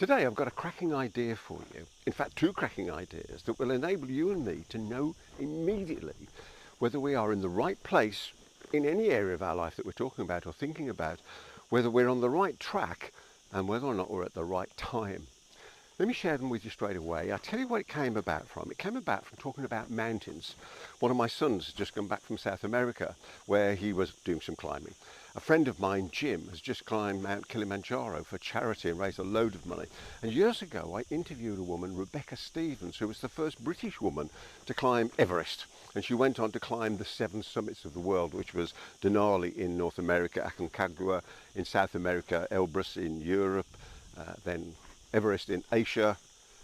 Today I've got a cracking idea for you. In fact, two cracking ideas that will enable you and me to know immediately whether we are in the right place in any area of our life that we're talking about or thinking about, whether we're on the right track and whether or not we're at the right time. Let me share them with you straight away. I'll tell you what it came about from. It came about from talking about mountains. One of my sons has just come back from South America where he was doing some climbing. A friend of mine, Jim, has just climbed Mount Kilimanjaro for charity and raised a load of money. And years ago, I interviewed a woman, Rebecca Stevens, who was the first British woman to climb Everest. And she went on to climb the 7 summits of the world, which was Denali in North America, Aconcagua in South America, Elbrus in Europe, then Everest in Asia,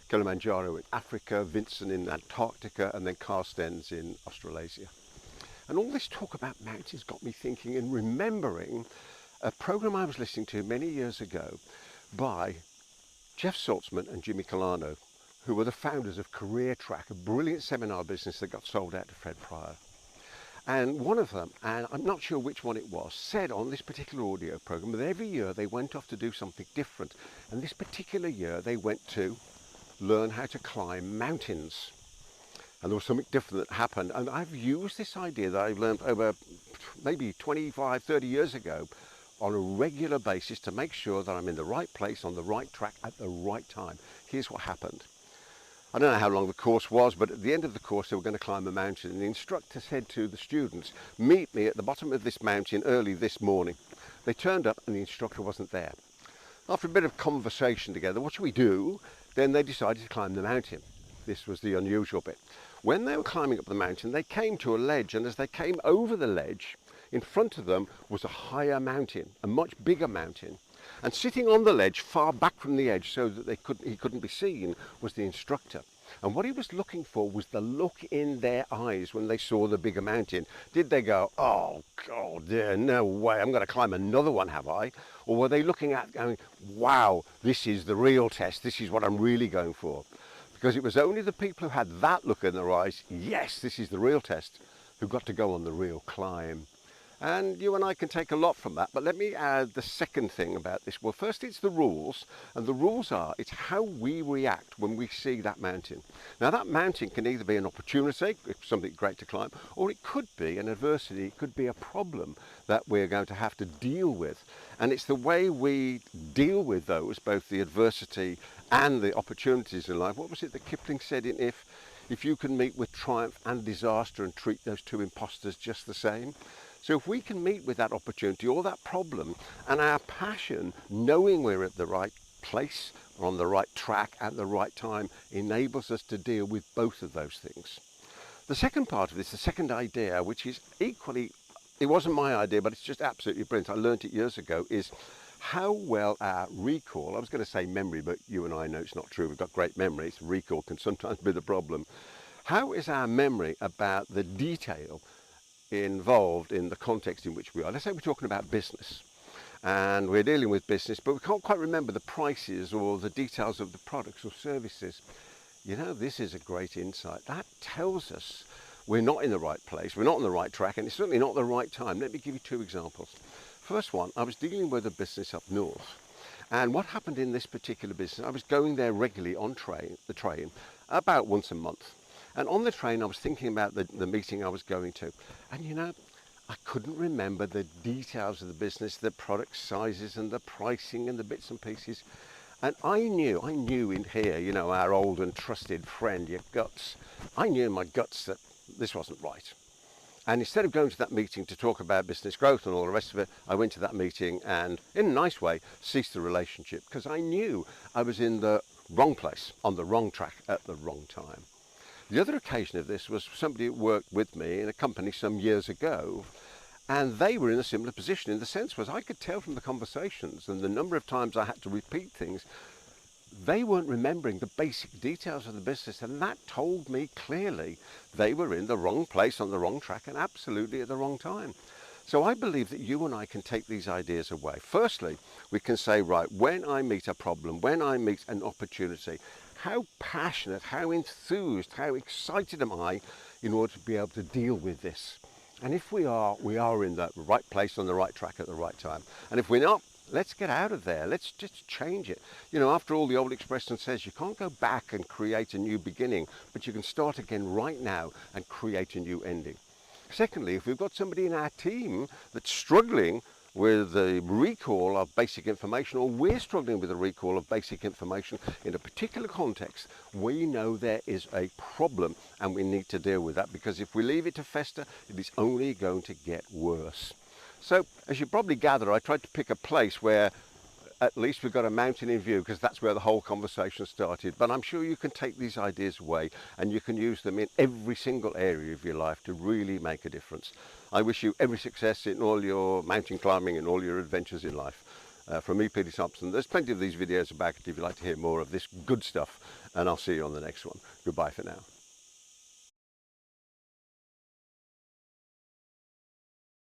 Kilimanjaro in Africa, Vinson in Antarctica, and then Carstens in Australasia. And all this talk about mountains got me thinking and remembering a program I was listening to many years ago by Jeff Saltzman and Jimmy Colano, who were the founders of Career Track, a brilliant seminar business that got sold out to Fred Pryor. And one of them, and I'm not sure which one it was, said on this particular audio program that every year they went off to do something different. And this particular year they went to learn how to climb mountains. And there was something different that happened. And I've used this idea that I've learned over maybe 25, 30 years ago on a regular basis to make sure that I'm in the right place, on the right track, at the right time. Here's what happened. I don't know how long the course was, but at the end of the course they were going to climb a mountain, and the instructor said to the students, meet me at the bottom of this mountain early this morning. They turned up and the instructor wasn't there. After a bit of conversation together, what should we do? Then they decided to climb the mountain. This was the unusual bit. When they were climbing up the mountain, they came to a ledge, and as they came over the ledge, in front of them was a higher mountain, a much bigger mountain. And sitting on the ledge, far back from the edge so that he couldn't be seen, was the instructor. And what he was looking for was the look in their eyes when they saw the bigger mountain. Did they go, oh God, no way, I'm going to climb another one, have I? Or were they looking at going, wow, this is the real test, this is what I'm really going for? Because it was only the people who had that look in their eyes, yes, this is the real test, who got to go on the real climb. And you and I can take a lot from that, but let me add the second thing about this. Well, first it's the rules, and the rules are, it's how we react when we see that mountain. Now that mountain can either be an opportunity, something great to climb, or it could be an adversity, it could be a problem that we're going to have to deal with. And it's the way we deal with those, both the adversity and the opportunities in life. What was it that Kipling said in If you can meet with triumph and disaster and treat those two impostors just the same? So if we can meet with that opportunity or that problem, and our passion, knowing we're at the right place, or on the right track at the right time, enables us to deal with both of those things. The second part of this, the second idea, which is equally, it wasn't my idea, but it's just absolutely brilliant, I learned it years ago, is how well our recall, I was going to say memory, but you and I know it's not true, we've got great memories, recall can sometimes be the problem. How is our memory about the detail involved in the context in which we are? Let's say we're talking about business and we're dealing with business, but we can't quite remember the prices or the details of the products or services. You know, this is a great insight. That tells us we're not in the right place, we're not on the right track, and it's certainly not the right time. Let me give you two examples. First one, I was dealing with a business up north, and what happened in this particular business, I was going there regularly on the train about once a month. And on the train, I was thinking about the meeting I was going to. And you know, I couldn't remember the details of the business, the product sizes and the pricing and the bits and pieces. And I knew in here, you know, our old and trusted friend, your guts, I knew in my guts that this wasn't right. And instead of going to that meeting to talk about business growth and all the rest of it, I went to that meeting and, in a nice way, ceased the relationship because I knew I was in the wrong place, on the wrong track at the wrong time. The other occasion of this was somebody who worked with me in a company some years ago, and they were in a similar position. In the sense was I could tell from the conversations and the number of times I had to repeat things, they weren't remembering the basic details of the business, and that told me clearly they were in the wrong place on the wrong track and absolutely at the wrong time. So I believe that you and I can take these ideas away. Firstly, we can say, right, when I meet a problem, when I meet an opportunity, how passionate, how enthused, how excited am I in order to be able to deal with this? And if we are in the right place on the right track at the right time. And if we're not, Let's get out of there. Let's just change it. You know, after all, the old expression says you can't go back and create a new beginning, but you can start again right now and create a new ending. Secondly, if we've got somebody in our team that's struggling with the recall of basic information, or we're struggling with the recall of basic information in a particular context, we know there is a problem and we need to deal with that, because if we leave it to fester, it is only going to get worse. So, as you probably gather, I tried to pick a place where at least we've got a mountain in view, because that's where the whole conversation started. But I'm sure you can take these ideas away and you can use them in every single area of your life to really make a difference. I wish you every success in all your mountain climbing and all your adventures in life. From me, Peter Thomson, there's plenty of these videos back if you'd like to hear more of this good stuff, and I'll see you on the next one. Goodbye for now.